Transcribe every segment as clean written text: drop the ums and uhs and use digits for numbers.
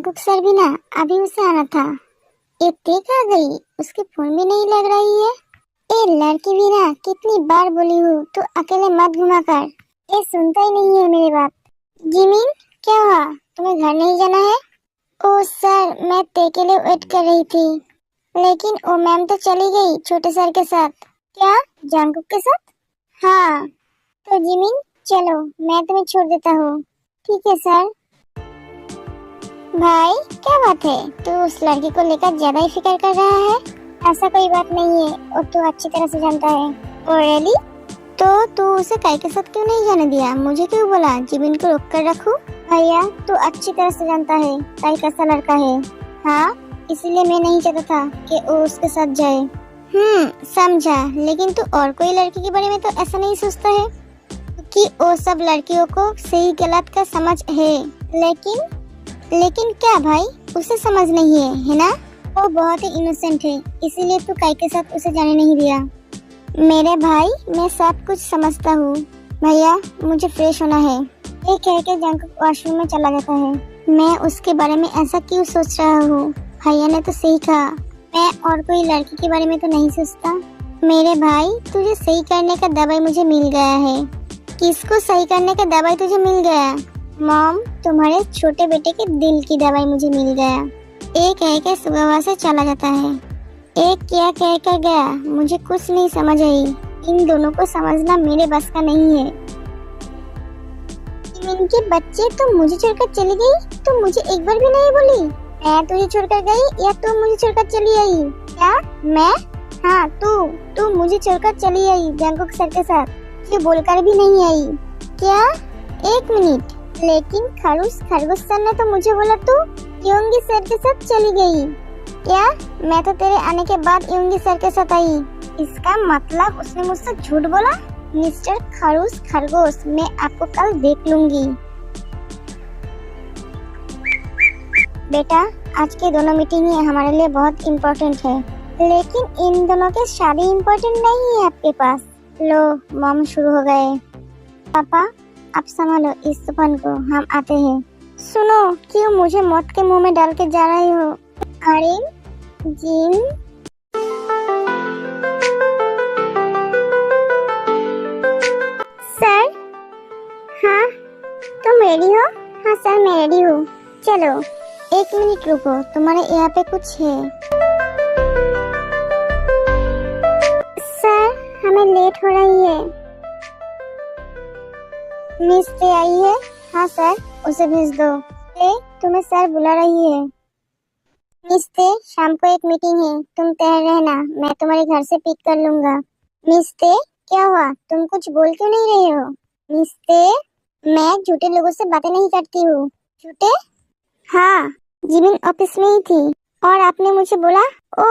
Jungkook sir भी ना अभी उसे आना था। ये टेक आ गई, उसके फोन भी नहीं लग रही है। ए लड़की भी ना कितनी बार बोली हूँ तू अकेले मत घुमा कर, ये सुनता ही नहीं है मेरी बात। जिमिन क्या हुआ, तुम्हें घर नहीं जाना है? ओ सर मैं टे के लिए वेट कर रही थी, लेकिन ओ मैम तो चली गई छोटे सर के साथ। क्या जंगकुक के साथ? हाँ तो जिमिन चलो मैं तुम्हें छोड़ देता हूँ। ठीक है सर। भाई क्या बात है, तू उस लड़की को लेकर ज्यादा ही फिक्र कर रहा है? ऐसा कोई बात नहीं है और तू अच्छी तरह से जानता है। Oh really? तो तू उसे काई के साथ क्यों नहीं जाने दिया? मुझे क्यों बोला जिमिन को रोक कर रखूं? भैया तू अच्छी तरह से जानता है काई कैसा लड़का है। हाँ इसीलिए मैं नहीं चाहता था कि वो उसके साथ जाए। समझा, लेकिन तू और कोई लड़की के बारे में तो ऐसा नहीं सोचता है कि वो सब लड़कियों को सही गलत का समझ है। लेकिन क्या भाई, उसे समझ नहीं है ना? वो बहुत ही इनोसेंट है, इसीलिए तू काई के साथ उसे जाने नहीं दिया। मेरे भाई मैं सब कुछ समझता हूँ। भैया मुझे फ्रेश होना है। ये कह के जंगकुक वॉशरूम में चला जाता है। मैं उसके बारे में ऐसा क्यों सोच रहा हूँ? भैया ने तो सही कहा, मैं और कोई लड़की के बारे में तो नहीं सोचता। मेरे भाई तुझे सही करने का दवाई मुझे मिल गया है। किसको सही करने का दवाई तुझे मिल गया? मॉम तुम्हारे छोटे बेटे के दिल की दवाई मुझे मिल गया। एक कह के सुबह से चला जाता है। एक क्या कह कर गया, मुझे कुछ नहीं समझ आई। इन दोनों को समझना मेरे बस का नहीं है। इनके बच्चे तुम मुझे छोड़कर चली गई, तुम मुझे एक बार भी नहीं बोली। मैं तुझे छोड़कर गई या तुम मुझे छोड़कर चली आई? क्या मैं? हाँ तू मुझे छोड़कर चली आई जंगकुक सर के साथ, ये बोलकर भी नहीं आई। क्या? एक मिनट, लेकिन खरगोश सर ने तो मुझे बोला तू योंगी सर के साथ चली गई। क्या? मैं तो तेरे आने के बाद योंगी सर के साथ आई। इसका मतलब उसने मुझसे झूठ बोला? मिस्टर खरगोश मैं आपको कल देख लूंगी। बेटा आज के दोनों मीटिंग ही हमारे लिए बहुत इम्पोर्टेंट है, लेकिन इन दोनों के शादी इम्पोर्टेंट नहीं है आपके पास। लो मॉम शुरू हो गए। पापा आप संभालो इस तूफान को, हम आते हैं। सुनो क्यों मुझे मौत के मुंह में डाल के जा रही हो? अरे जिन सर। हाँ तुम रेडी हो? हाँ सर मैं रेडी हूँ। चलो एक मिनट रुको, तुम्हारे यहाँ पे कुछ है। सर हमें लेट हो रही है। मिस ते आई है? हाँ सर उसे भेज दो। तुम्हें सर बुला रही है। मिस ते शाम को एक मीटिंग है, तुम तैयार रहना, मैं तुम्हारे घर से पिक कर लूंगा। मिस ते क्या हुआ, तुम कुछ बोल क्यों नहीं रहे हो? मिस ते मैं झूठे लोगों से बातें नहीं करती हूँ। झूठे? हाँ जिमिन ऑफिस में ही थी और आपने मुझे बोला ओ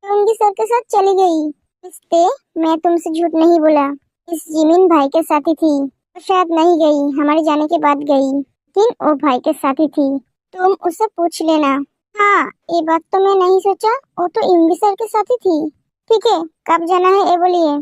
योंगी सर के साथ चली गई। मिस ते मैं तुमसे झूठ नहीं बोला, इस जिमिन भाई के साथ ही थी। शायद नहीं गई, हमारे जाने के बाद गई, लेकिन वो भाई के साथ ही थी। तुम उससे पूछ लेना। हाँ ये बात तो मैं नहीं सोचा, वो तो योंगी सर के साथ ही थी। ठीक है कब जाना है ये बोलिए।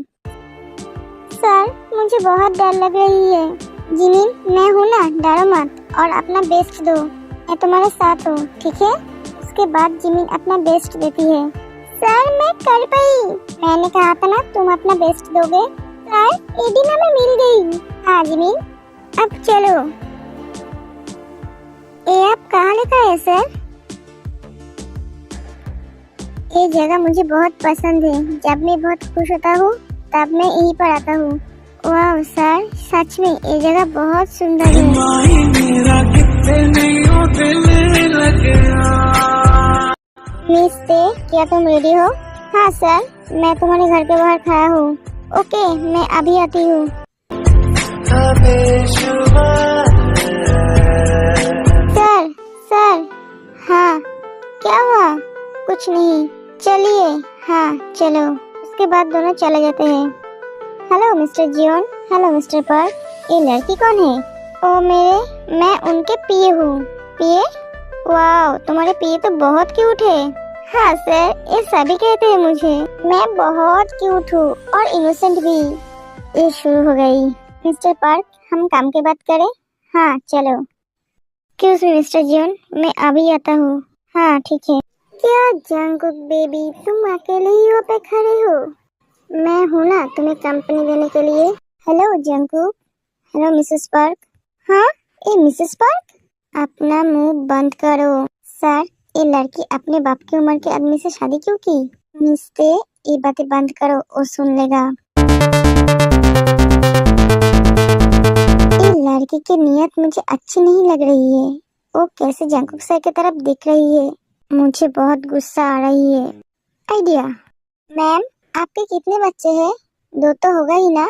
सर मुझे बहुत डर लग रही है। जिमिन मैं हूँ ना, डरो मत और अपना बेस्ट दो, मैं तुम्हारे साथ हूँ ठीक है। उसके बाद जिमिन अपना बेस्ट देती है। सर मैं कर पाई, मैंने कहा था ना तुम अपना बेस्ट दोगे। सर ये दिन हमें मिल गई। हाँ जिमिन अब चलो। ये आप कहाँ लिखा है सर? ये जगह मुझे बहुत पसंद है, जब मैं बहुत खुश होता हूँ तब मैं यहीं पर आता हूँ। वाह सर सच में ये जगह बहुत सुंदर है। मिस ते क्या तुम रेडी हो? हाँ सर मैं तुम्हारे घर के बाहर खड़ा हूँ। ओके मैं अभी आती हूँ। सर हाँ क्या हुआ? कुछ नहीं चलिए। हाँ चलो। उसके बाद दोनों चले जाते हैं। Hello mister Jeon. Hello mister Park. ये लड़की कौन है? ओ मैं उनके पीए हूँ। पीए? वाह तुम्हारे पीए तो बहुत क्यूट है। हाँ सर ये सभी कहते हैं मुझे, मैं बहुत क्यूट हूँ और इनोसेंट भी। ये शुरू हो गई। मिस्टर पार्क हम काम की बात करें? हाँ चलो। एक्सक्यूज मी मिस्टर जियोन, मैं अभी आता हूँ। हाँ ठीक है। क्या जंगकुक बेबी, तुम अकेले ही यहाँ पे खड़े हो? मैं हूँ ना तुम्हें कंपनी देने के लिए। Hello Jungkook. Hello Mrs park. हाँ, ये मिसेस पार्क? अपना मुंह बंद करो। सर, ये लड़की अपने बाप की उम्र के आदमी से शादी क्यों की? मिस्ते, ये बातें बंद करो, वो सुन लेगा। ये लड़की की नीयत मुझे अच्छी नहीं लग रही है। वो कैसे जंगकुक सर की तरफ देख रही है, मुझे बहुत गुस्सा आ रही है। आइडिया। मैम, आपके कितने बच्चे हैं? 2 तो होगा ही ना,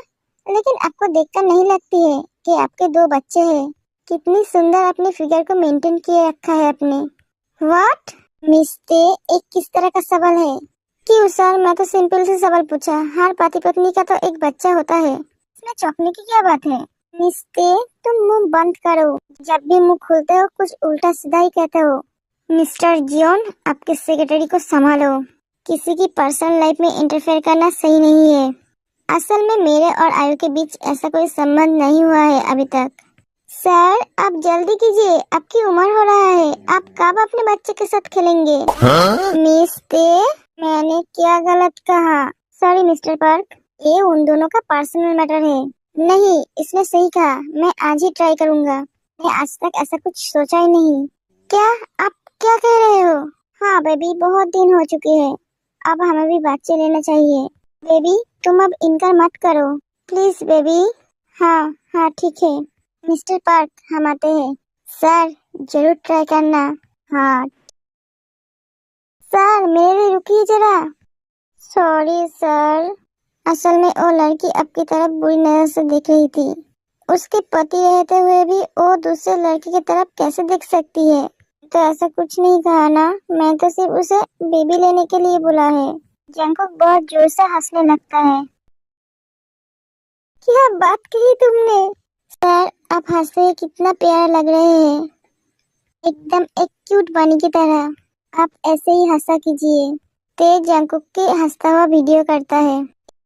लेकिन आपको देखकर नहीं लगती है कि आपके 2 बच्चे हैं। कितनी सुंदर अपने फिगर को मेंटेन किए रखा है आपने। व्हाट? मिस्ते, एक किस तरह का सवाल है? क्यों सर, मैं तो सिंपल से सवाल पूछा। हर पति पत्नी का तो एक बच्चा होता है, इसमें चौंकने की क्या बात है? मिस्ते, तुम मुंह बंद करो। जब भी मुंह खोलते हो कुछ उल्टा सीधा ही कहते हो। मिस्टर जियोन, आपके सेक्रेटरी को संभालो। किसी की पर्सनल लाइफ में इंटरफेयर करना सही नहीं है। असल में मेरे और आयु के बीच ऐसा कोई संबंध नहीं हुआ है अभी तक। सर, आप जल्दी कीजिए, आपकी उम्र हो रहा है। आप कब अपने बच्चे के साथ खेलेंगे? मिस्ते, मैंने क्या गलत कहा? सॉरी मिस्टर पार्क, ये उन दोनों का पर्सनल मैटर है। नहीं, इसने सही कहा। मैं आज ही ट्राई करूंगा। मैं आज तक ऐसा कुछ सोचा ही नहीं। क्या? आप क्या कह रहे हो? हाँ बेबी, बहुत दिन हो चुके हैं, अब हमें भी बच्चे लेना चाहिए। बेबी, तुम अब इनकार मत करो प्लीज बेबी। हाँ हाँ ठीक है। मिस्टर पार्क, हम आते हैं। सर, जरूर ट्राई करना। हाँ सर, मेरे लिए रुकिए जरा। सॉरी सर, असल में वो लड़की आपकी तरफ बुरी नजर से देख रही थी। उसके पति रहते हुए भी वो दूसरे लड़के की तरफ कैसे देख सकती है? तो ऐसा कुछ नहीं कहा ना, मैं तो सिर्फ उसे बेबी लेने के लिए बोला है। जंगकुक बहुत जोर से हंसने लगता है। क्या बात कही तुमने? सर, आप हंसते हुए कितना प्यारा लग रहे हैं, एकदम एक क्यूट बनी की तरह। आप ऐसे ही हंसा कीजिए। तेज जंगकुक के हंसता हुआ वीडियो करता है।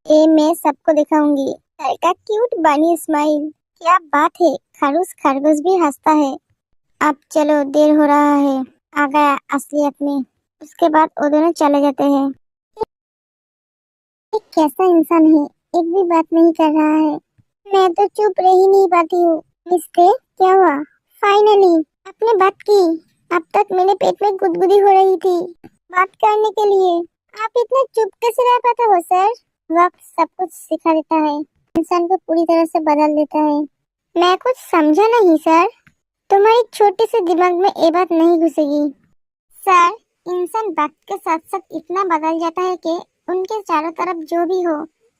ये मैं सबको दिखाऊंगी। सर का क्यूट बनी स्माइल। क्या बात है, खरगोश खरगोश भी हंसता है। अब चलो, देर हो रहा है। आ गया असलियत में। उसके बाद वो दोनों चले जाते हैं। ये कैसा इंसान है, एक भी बात नहीं कर रहा है। मैं तो चुप रह ही नहीं पाती हूँ। मिस्टे, क्या हुआ? फाइनली आपने बात की। अब तक मेरे पेट में गुदगुदी हो रही थी बात करने के लिए। आप इतना चुप कैसे रह पाते हो सर? वक्त सब कुछ सिखा देता है, इंसान को पूरी तरह से बदल देता है। मैं कुछ समझा नहीं सर। तुम्हारी छोटे से दिमाग में ये बात नहीं घुसेगी। सर, इंसान वक्त के साथ साथ इतना बदल जाता है कि उनके चारों तरफ जो भी हो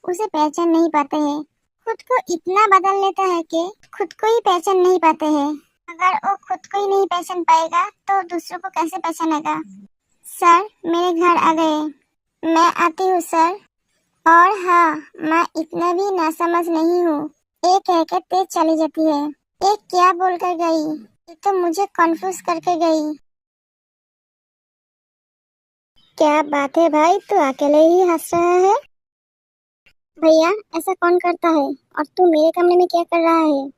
उसे पहचान नहीं पाते हैं। खुद को इतना बदल लेता है कि खुद को ही पहचान नहीं पाते हैं। अगर वो खुद को ही नहीं पहचान पाएगा तो दूसरों को कैसे पहचानेगा? सर, मेरे घर आ गए। मैं आती हूँ सर। और हाँ, मैं इतना भी नासमझ नहीं हूँ। एक कहकर तेज चली जाती है। एक क्या बोलकर गई? ये तो मुझे कंफ्यूज करके गई। क्या बात है भाई, तू अकेले ही हंस रहा है? भैया, ऐसा कौन करता है? और तू मेरे कमरे में क्या कर रहा है?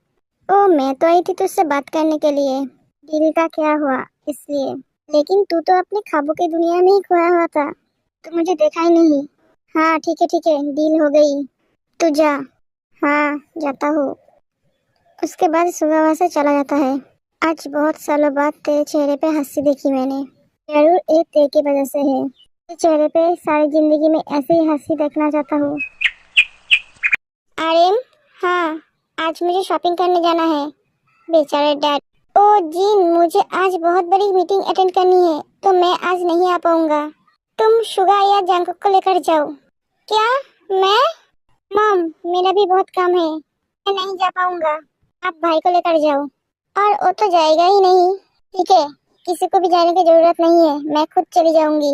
ओ, मैं तो आई थी तुझसे बात करने के लिए। दिल का क्या हुआ इसलिए। लेकिन तू तो अपने ख्वाबों की दुनिया में ही खोया हुआ था, तो मुझे देखा ही नहीं। हाँ ठीक है, डील हो गई। तू जा। हाँ, जाता हूँ। उसके बाद सुबह वहाँ से चला जाता है। आज बहुत सालों बाद तेरे चेहरे पे हंसी देखी मैंने। जरूर एक तेरे की वजह से है। तेरे चेहरे पे सारी जिंदगी में ऐसे ही हंसी देखना चाहता हूँ। आर्यन, हाँ, आज मुझे शॉपिंग करने जाना है। बेचारे डैड। ओ जीन, मुझे आज बहुत बड़ी मीटिंग अटेंड करनी है, तो मैं आज नहीं आ पाऊंगा। तुम शुगा या जंगकुक को लेकर जाओ। क्या? मैं? मॉम, मेरा भी बहुत काम है, मैं नहीं जा पाऊंगा। आप भाई को लेकर जाओ। और वो तो जाएगा ही नहीं। ठीक है, किसी को भी जाने की जरूरत नहीं है, मैं खुद चली जाऊंगी।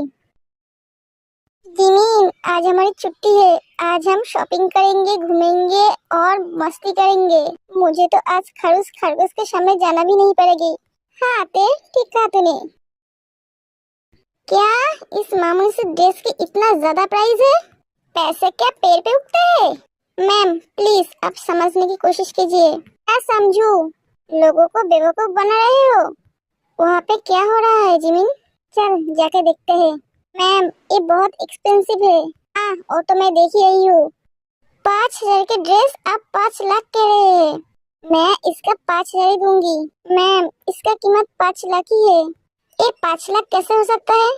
जिमीन, आज हमारी छुट्टी है। आज हम शॉपिंग करेंगे, घूमेंगे और मस्ती करेंगे। मुझे तो आज खरगोश खरगोश के सामने जाना भी नहीं पड़ेगी। हाँ आते, ठीक कहा तूने। क्या इस मामूली से ड्रेस की इतना ज्यादा प्राइस है? पैसे क्या पेड़ पे उगते हैं? मैम प्लीज आप समझने की कोशिश कीजिए। क्या समझू? लोगों को बेवकूफ बना रहे हो। वहाँ पे क्या हो रहा है जिमिन? चल जाके देखते हैं। मैम ये बहुत एक्सपेंसिव है। हाँ वो तो मैं देख ही रही हूँ। 5,000 के ड्रेस आप 5 लाख कह रहे हैं। मैं इसका 5,000 ही दूंगी। मैम इसका कीमत 5 लाख ही है। ये 5 लाख कैसे हो सकता है?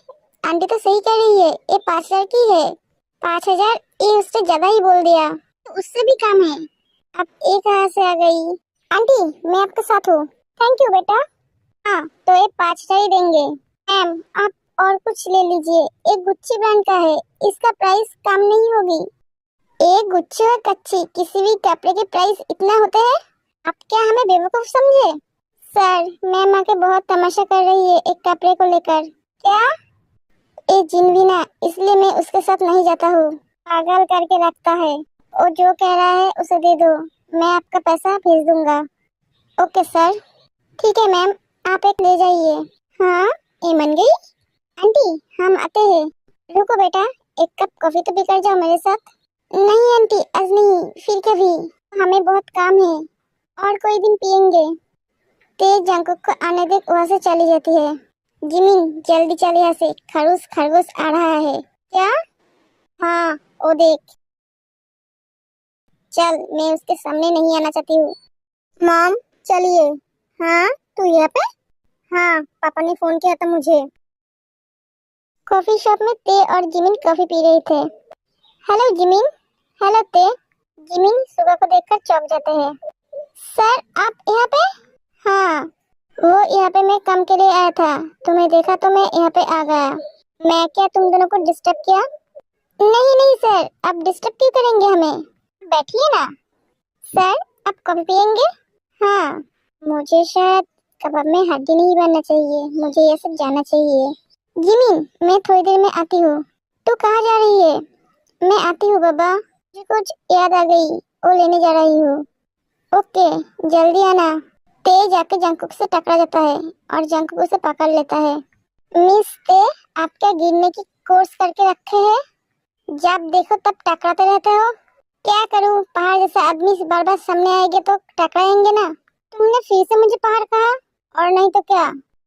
आंटी तो सही कह रही है, ये 5,000 की है। 5,000 ये उससे ज्यादा ही बोल दिया। तो उससे भी कम है। अब ये कहाँ से आ गई? आंटी मैं आपके साथ हूँ। थैंक यू बेटा। हाँ तो ये 5,000 ही देंगे। मैम आप और कुछ ले लीजिए, एक गुच्ची ब्रांड का है, इसका प्राइस कम नहीं होगी। एक गुच्छे और कच्ची किसी भी कपड़े के प्राइस इतना होते हैं? आप क्या हमें बेवकूफ समझे? सर मैम आके बहुत तमाशा कर रही है एक कपड़े को लेकर। क्या? ये जिन भी ना, इसलिए मैं उसके साथ नहीं जाता हूँ। पागल करके रखता है। वो जो कह रहा है उसे दे दो, मैं आपका पैसा भेज दूंगा। Okay sir. ठीक है मैम, आप एक ले जाइए। हाँ ये मन गई। आंटी हम आते हैं। रुको बेटा, एक कप कॉफी तो पीकर जाओ मेरे साथ। नहीं आंटी आज नहीं, फिर कभी। हमें बहुत काम है, और कोई दिन पियेंगे। तेज जंकुक को आने दे, वहाँ से चली जाती है। जिमिन जल्दी चल यहाँ से, खरगोश खरगोश आ रहा है। क्या? हाँ वो देख। चल मैं उसके सामने नहीं आना चाहती हूँ। मॉम चलिए। हाँ तू यहाँ पे? हाँ पापा ने फोन किया था मुझे। कॉफी शॉप में ते और जिमिन कॉफी पी रहे थे। Hello Jimin. हेलो ते। जिमिन सुबह को देखकर चौंक जाते हैं। सर आप यहाँ पे? हाँ वो यहाँ पे मैं काम के लिए आया था, तुम्हें देखा तो मैं यहाँ पे आ गया। मैं क्या तुम दोनों को डिस्टर्ब किया? नहीं नहीं सर, आप डिस्टर्ब क्यों करेंगे हमें? बैठिए ना। सर आप कॉफी पियेंगे? हाँ मुझे शायद कबाब में हड्डी नहीं बनना चाहिए, मुझे ये सब जानना चाहिए। जिमिन मैं थोड़ी देर में आती हूँ। तू कहाँ जा रही है? मैं आती हूँ बाबा, मुझे कुछ याद आ गई, वो लेने जा रही हूँ। ओके जल्दी आना। ते जाके जंकुक से टकरा जाता है और जंकुक उसे पकड़ लेता है। मिस ते आप क्या गिरने की कोर्स करके रखे हैं? जब देखो तब टकराते रहते हो। क्या करूं, पहाड़ जैसा आदमी से बार बार सामने आएंगे तो टकराएंगे ना। तुमने फिर से मुझे पहाड़ कहा, और नहीं तो क्या।